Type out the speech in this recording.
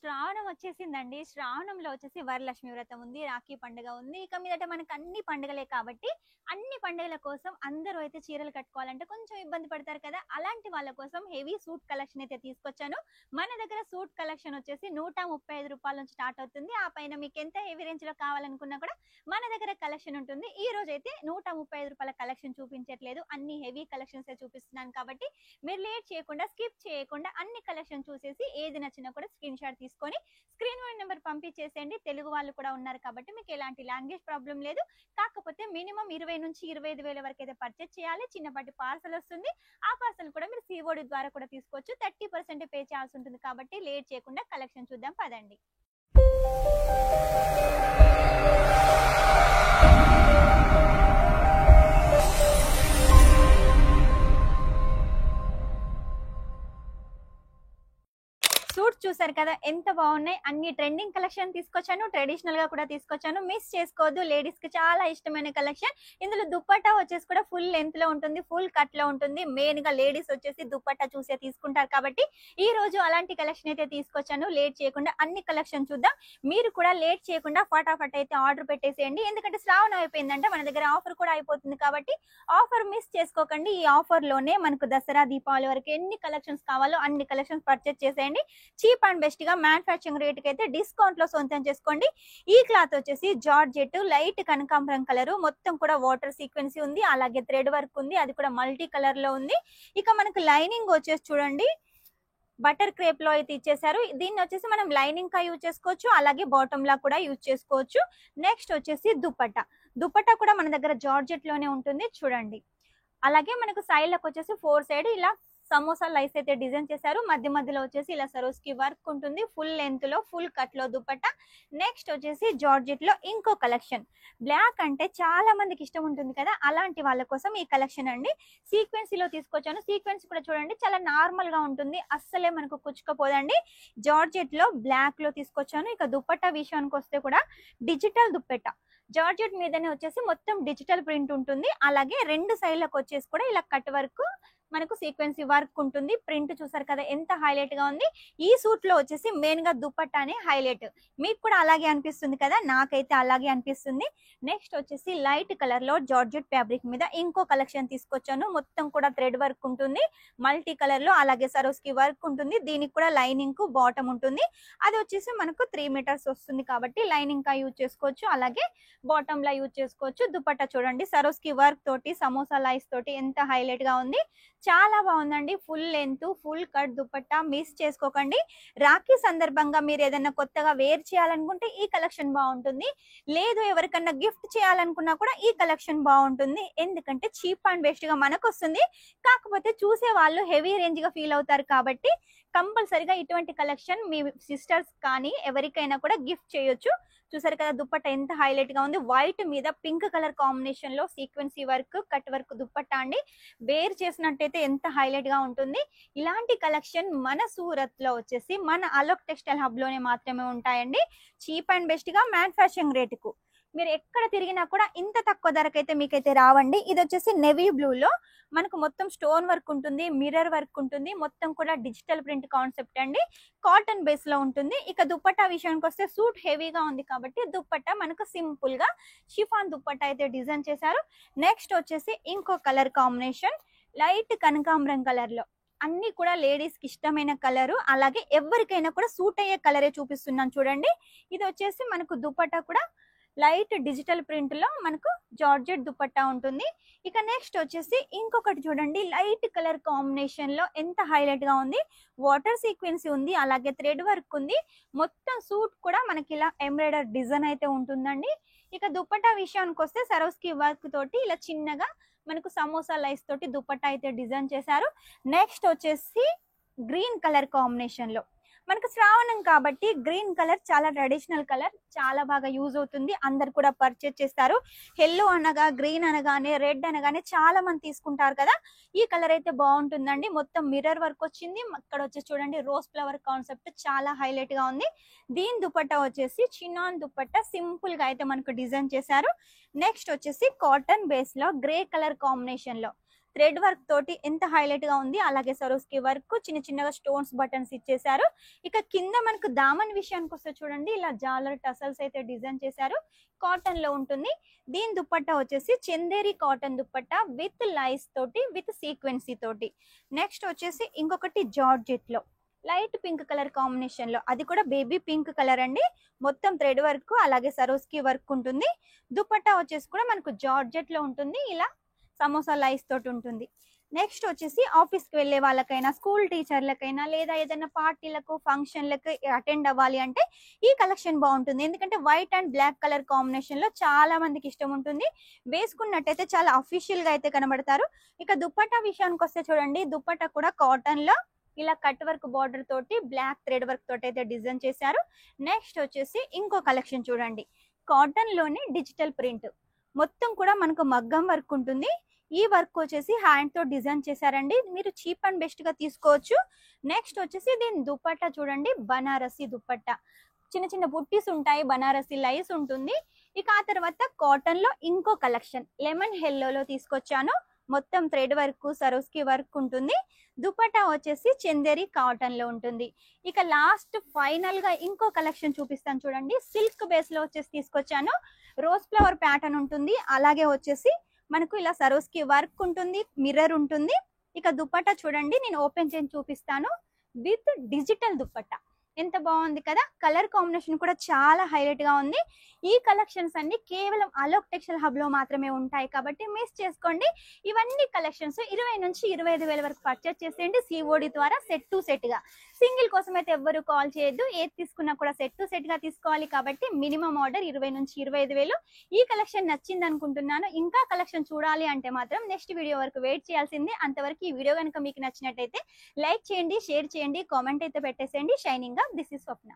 శ్రావణం వచ్చేసిందండి. శ్రావణంలో వచ్చేసి వరలక్ష్మి వ్రతం ఉంది, రాఖీ పండుగ ఉంది. ఇక మీదట మనకు అన్ని పండుగలే కాబట్టి, అన్ని పండుగల కోసం అందరూ అయితే చీరలు కట్టుకోవాలంటే కొంచెం ఇబ్బంది పడతారు కదా! అలాంటి వాళ్ళ కోసం హెవీ సూట్ కలెక్షన్ అయితే తీసుకొచ్చాను. మన దగ్గర సూట్ కలెక్షన్ వచ్చేసి రూ. 135 నుంచి స్టార్ట్ అవుతుంది. ఆ పైన మీకు ఎంత హెవీ రేంజ్‌లో కావాలనుకున్నా కూడా మన దగ్గర కలెక్షన్ ఉంటుంది. ఈ రోజైతే రూ. 135 కలెక్షన్ చూపించట్లేదు. అన్ని హెవీ కలెక్షన్సే చూపిస్తున్నాను కాబట్టి, మీరు లేట్ చేయకుండా, స్కిప్ చేయకుండా అన్ని కలెక్షన్ చూసేసి ఏది నచ్చినా కూడా స్క్రీన్ షాట్ తీసుకొని స్క్రీన్ నెంబర్ పంపించేసేయండి. తెలుగు వాళ్ళు కూడా ఉన్నారు కాబట్టి మీకు ఎలాంటి లాంగ్వేజ్ ప్రాబ్లం లేదు. కాకపోతే మినిమం 20 నుంచి 25,000 వరకు అయితే పర్చేస్ చేయాలి. చిన్నపాటి పార్సల్ వస్తుంది. ఆ పార్సల్ కూడా మీరు సిఓడి ద్వారా కూడా తీసుకోవచ్చు. 30% పే చేయాల్సి ఉంటుంది కాబట్టి లేట్ చేయకుండా కలెక్షన్ చూద్దాం పదండి. సూట్స్ చూసారు కదా ఎంత బాగున్నాయి. అన్ని ట్రెండింగ్ కలెక్షన్ తీసుకొచ్చాను, ట్రెడిషనల్ గా కూడా తీసుకొచ్చాను. మిస్ చేసుకోవద్దు. లేడీస్ కి చాలా ఇష్టమైన కలెక్షన్. ఇందులో దుప్పట్టా వచ్చేసి కూడా ఫుల్ లెంత్ లో ఉంటుంది, ఫుల్ కట్ లో ఉంటుంది. మెయిన్ గా లేడీస్ వచ్చేసి దుప్పట్టా చూసే తీసుకుంటారు కాబట్టి ఈ రోజు అలాంటి కలెక్షన్ అయితే తీసుకొచ్చాను. లేట్ చేయకుండా అన్ని కలెక్షన్ చూద్దాం. మీరు కూడా లేట్ చేయకుండా ఫటాఫట్ అయితే ఆర్డర్ పెట్టేసేయండి. ఎందుకంటే శ్రావణం అయిపోయిందంటే మన దగ్గర ఆఫర్ కూడా అయిపోతుంది కాబట్టి ఆఫర్ మిస్ చేసుకోకండి. ఈ ఆఫర్ లోనే మనకు దసరా, దీపావళి వరకు ఎన్ని కలెక్షన్స్ కావాలో అన్ని కలెక్షన్స్ పర్చేస్ చేసేయండి. చీప్ అండ్ బెస్ట్ గా మ్యానుఫ్యాక్చరింగ్ రేట్ కి అయితే డిస్కౌంట్ లో సొంతం చేసుకోండి. ఈ క్లాత్ వచ్చేసి జార్జెట్ లైట్ కనకాంబరం కలర్, మొత్తం కూడా వాటర్ సీక్వెన్సీ ఉంది, అలాగే థ్రెడ్ వర్క్ ఉంది, అది కూడా మల్టీ కలర్ లో ఉంది. ఇక మనకు లైనింగ్ వచ్చేసి చూడండి బటర్ క్రేప్ లో అయితే ఇచ్చేసారు. దీన్ని వచ్చేసి మనం లైనింగ్ గా యూజ్ చేసుకోవచ్చు, అలాగే బాటమ్ లా కూడా యూజ్ చేసుకోవచ్చు. నెక్స్ట్ వచ్చేసి దుపట్టా కూడా మన దగ్గర జార్జెట్ లోనే ఉంటుంది చూడండి. అలాగే మనకు సైడ్ లకు వచ్చేసి 4 సైడ్ ఇలా సమోసా లైస్ అయితే డిజైన్ చేశారు. మధ్య మధ్యలో వచ్చేసి ఇలా సరోస్కి వర్క్ ఉంటుంది. ఫుల్ లెంత్ లో ఫుల్ కట్ లో దుపట్టా. నెక్స్ట్ వచ్చేసి జార్జెట్ లో ఇంకో కలెక్షన్. బ్లాక్ అంటే చాలా మందికి ఇష్టం ఉంటుంది కదా, అలాంటి వాళ్ళ కోసం ఈ కలెక్షన్ అండి. సీక్వెన్సీ లో తీసుకొచ్చాను. సీక్వెన్స్ కూడా చూడండి చాలా నార్మల్ గా ఉంటుంది, అస్సలే మనకు కుచ్చుకపోదండి. జార్జెట్ లో బ్లాక్ లో తీసుకొచ్చాను. ఇక దుపట్టా విషయానికి వస్తే కూడా డిజిటల్ దుపట్టా. జార్జెట్ మీదనే వచ్చేసి మొత్తం డిజిటల్ ప్రింట్ ఉంటుంది. అలాగే రెండు సైడ్లకు వచ్చేసి కూడా ఇలా కట్ వర్క్ మనకు సీక్వెన్సీ వర్క్ ఉంటుంది. ప్రింట్ చూసారు కదా ఎంత హైలైట్ గా ఉంది. ఈ సూట్ లో వచ్చేసి మెయిన్ గా దుపట్టానే హైలైట్. మీకు కూడా అలాగే అనిపిస్తుంది కదా, నాకైతే అలాగే అనిపిస్తుంది. నెక్స్ట్ వచ్చేసి లైట్ కలర్ లో జార్జెట్ ఫ్యాబ్రిక్ మీద ఇంకో కలెక్షన్ తీసుకొచ్చాను. మొత్తం కూడా థ్రెడ్ వర్క్ ఉంటుంది, మల్టీ కలర్ లో, అలాగే సరోస్కి వర్క్ ఉంటుంది. దీనికి కూడా లైనింగ్ కు బాటమ్ ఉంటుంది. అది వచ్చేసి మనకు 3 మీటర్స్ వస్తుంది కాబట్టి లైనింగ్ గా యూజ్ చేసుకోవచ్చు, అలాగే బాటమ్ లా యూజ్ చేసుకోవచ్చు. దుపట్టా చూడండి సరోస్కి వర్క్ తోటి, సమోసా లైస్ తోటి ఎంత హైలైట్ గా ఉంది. చాలా బాగుందండి. Full length full cut dupatta miss చేసుకోకండి. రాఖీ సందర్భంగా మీరు ఏదైనా కొత్తగా వేర్ చేయాలనుకుంటే ఈ కలెక్షన్ బాగుంటుంది. లేదు ఎవరికన్నా గిఫ్ట్ చేయాలనుకున్నా కూడా ఈ కలెక్షన్ బాగుంటుంది. ఎందుకంటే చీప్ అండ్ బెస్ట్ గా మనకు వస్తుంది. కాకపోతే చూసే వాళ్ళు హెవీ రేంజ్ గా ఫీల్ అవుతారు కాబట్టి కంపల్సరిగా ఇటువంటి కలెక్షన్ మీ సిస్టర్స్ కానీ ఎవరికైనా కూడా గిఫ్ట్ చేయొచ్చు. చూసారు కదా దుపట్టా ఎంత హైలైట్ గా ఉంది. వైట్ మీద పింక్ కలర్ కాంబినేషన్ లో సీక్వెన్సీ వర్క్ కట్ వర్క్ దుపట్టా అండి. వేర్ చేసినట్టయితే ఎంత హైలైట్ గా ఉంటుంది. ఇలాంటి కలెక్షన్ మన సూరత్ లో వచ్చేసి మన అలోక్ టెక్స్టైల్ హబ్ లోనే మాత్రమే ఉంటాయండి. చీప్ అండ్ బెస్ట్ గా మ్యానుఫ్యాక్చరింగ్ రేటుకు మీరు ఎక్కడ తిరిగినా కూడా ఇంత తక్కువ ధరకైతే మీకైతే రావండి. ఇది వచ్చేసి నెవీ బ్లూ లో మనకు మొత్తం స్టోన్ వర్క్ ఉంటుంది, మిర్రర్ వర్క్ ఉంటుంది, మొత్తం కూడా డిజిటల్ ప్రింట్ కాన్సెప్ట్ అండి. కాటన్ బేస్ లో ఉంటుంది. ఇక దుపట్టా విషయానికి వస్తే సూట్ హెవీగా ఉంది కాబట్టి దుపట్టా మనకు సింపుల్ గా షిఫాన్ దుపట్టా అయితే డిజైన్ చేశారు. నెక్స్ట్ వచ్చేసి ఇంకో కలర్ కాంబినేషన్ లైట్ కనకాంబరం కలర్ లో, అన్ని కూడా లేడీస్ కి ఇష్టమైన కలరు, అలాగే ఎవరికైనా కూడా సూట్ అయ్యే కలరే చూపిస్తున్నాను చూడండి. ఇది వచ్చేసి మనకు దుపట్టా కూడా లైట్ డిజిటల్ ప్రింట్ లో మనకు జార్జెట్ దుపట్టా ఉంటుంది. ఇక నెక్స్ట్ వచ్చేసి ఇంకొకటి చూడండి లైట్ కలర్ కాంబినేషన్ లో ఎంత హైలైట్ గా ఉంది. వాటర్ సీక్వెన్సీ ఉంది, అలాగే థ్రెడ్ వర్క్ ఉంది. మొత్తం సూట్ కూడా మనకి ఇలా ఎంబ్రాయిడర్ డిజైన్ అయితే ఉంటుందండి. ఇక దుపట్టా విషయానికి వస్తే సరోస్కి వర్క్ తోటి ఇలా చిన్నగా మనకు సమోసా లైస్ తోటి దుపట్టా అయితే డిజైన్ చేశారు. నెక్స్ట్ వచ్చేసి గ్రీన్ కలర్ కాంబినేషన్ లో మనకు శ్రావణం కాబట్టి గ్రీన్ కలర్ చాలా ట్రెడిషనల్ కలర్, చాలా బాగా యూజ్ అవుతుంది. అందరు కూడా పర్చేజ్ చేస్తారు. ఎల్లో అనగా గ్రీన్ అనగానే రెడ్ అనగానే చాలా మంది తీసుకుంటారు కదా, ఈ కలర్ అయితే బాగుంటుందండి. మొత్తం మిర్రర్ వర్క్ వచ్చింది. ఇక్కడ వచ్చేసి చూడండి రోజ్ ఫ్లవర్ కాన్సెప్ట్ చాలా హైలైట్ గా ఉంది. దీని దుపట్టా వచ్చేసి చినాన్ దుపట్టా సింపుల్ గా అయితే మనకు డిజైన్ చేశారు. నెక్స్ట్ వచ్చేసి కాటన్ బేస్ లో గ్రే కలర్ కాంబినేషన్ లో థ్రెడ్ వర్క్ తోటి ఎంత హైలైట్ గా ఉంది. అలాగే సరోస్కి వర్క్, చిన్న చిన్నగా స్టోన్స్ బటన్స్ ఇచ్చేసారు. ఇక కింద మనకు దామన్ విషయానికి వస్తే చూడండి, ఇలా జాలర్ టసల్స్ అయితే డిజైన్ చేశారు. కాటన్ లో ఉంటుంది. దీని దుపట్టా వచ్చేసి చందేరి కాటన్ దుపట్టా విత్ లైస్ తోటి, విత్ సీక్వెన్సీ తోటి. నెక్స్ట్ వచ్చేసి ఇంకొకటి జార్జెట్ లో లైట్ పింక్ కలర్ కాంబినేషన్ లో, అది కూడా బేబీ పింక్ కలర్ అండి. మొత్తం థ్రెడ్ వర్క్, అలాగే సరోస్కి వర్క్ ఉంటుంది. దుపట్టా వచ్చేసి కూడా మనకు జార్జెట్ లో ఉంటుంది. ఇలా సమోసా లైస్ తోటి ఉంటుంది. నెక్స్ట్ వచ్చేసి ఆఫీస్ కి వెళ్లే వాళ్ళకైనా, స్కూల్ టీచర్లకైనా, లేదా ఏదైనా పార్టీలకు, ఫంక్షన్లకు అటెండ్ అవ్వాలి అంటే ఈ కలెక్షన్ బాగుంటుంది. ఎందుకంటే white and black colour combination లో చాలా మందికి ఇష్టం ఉంటుంది. వేసుకున్నట్టయితే చాలా అఫీషియల్ గా అయితే కనబడతారు. ఇక దుపట్టా విషయానికి వస్తే చూడండి, దుపట్టా కూడా కాటన్ లో ఇలా కట్ వర్క్ బార్డర్ తోటి, బ్లాక్ థ్రెడ్ వర్క్ తోటి అయితే డిజైన్ చేశారు. నెక్స్ట్ వచ్చేసి ఇంకో కలెక్షన్ చూడండి, కాటన్ లోనే డిజిటల్ ప్రింట్, మొత్తం కూడా మనకు మగ్గం వర్క్ ఉంటుంది. ఈ వర్క్ వచ్చేసి హ్యాండ్ తో డిజైన్ చేశారండి. మీరు చీప్ అండ్ బెస్ట్ గా తీసుకోవచ్చు. నెక్స్ట్ వచ్చేసి దీని దుపట్టా చూడండి, బనారసి దుపట్టా, చిన్న చిన్న బుట్టీస్ ఉంటాయి, బనారసి లైస్ ఉంటుంది. ఇక ఆ తర్వాత కాటన్ లో ఇంకో కలెక్షన్ లెమన్ ఎల్లోలో తీసుకొచ్చాను. మొత్తం థ్రెడ్ వర్క్, సరోస్కి వర్క్ ఉంటుంది. దుపట్టా వచ్చేసి చందేరి కాటన్ లో ఉంటుంది. ఇక లాస్ట్ ఫైనల్ గా ఇంకో కలెక్షన్ చూపిస్తాను చూడండి, సిల్క్ బేస్ లో వచ్చేసి తీసుకొచ్చాను. రోజ్ ఫ్లవర్ ప్యాటర్న్ ఉంటుంది. అలాగే వచ్చేసి మనకు ఇలా సరోస్కి వర్క్ ఉంటుంది, మిర్రర్ ఉంటుంది. ఇక దుపట్టా చూడండి, నేను ఓపెన్ చేసి చూపిస్తాను. విత్ డిజిటల్ దుపట్టా, ఎంత బాగుంది కదా. కలర్ కాంబినేషన్ కూడా చాలా హైలైట్ గా ఉంది. ఈ కలెక్షన్స్ అన్ని కేవలం అలోక్ టెక్స్టైల్ హబ్ లో మాత్రమే ఉంటాయి కాబట్టి మిస్ చేసుకోండి. ఇవన్నీ కలెక్షన్స్ 20 నుంచి 25,000 వరకు పర్చేస్ చేసేయండి సిఓడి ద్వారా, సెట్ టు సెట్ గా. సింగిల్ కోసం అయితే ఎవ్వరు కాల్ చేయొద్దు. ఏది తీసుకున్నా కూడా సెట్ టు సెట్ గా తీసుకోవాలి కాబట్టి మినిమం ఆర్డర్ 20 నుంచి 25,000. ఈ కలెక్షన్ నచ్చింది అనుకుంటున్నాను. ఇంకా కలెక్షన్ చూడాలి అంటే మాత్రం నెక్స్ట్ వీడియో వరకు వెయిట్ చేయాల్సిందే. అంతవరకు ఈ వీడియో కనుక మీకు నచ్చినట్టయితే లైక్ చేయండి, షేర్ చేయండి, కామెంట్ అయితే పెట్టేసేయండి. షైనింగ్ గా, దిస్ ఇస్ స్వప్న.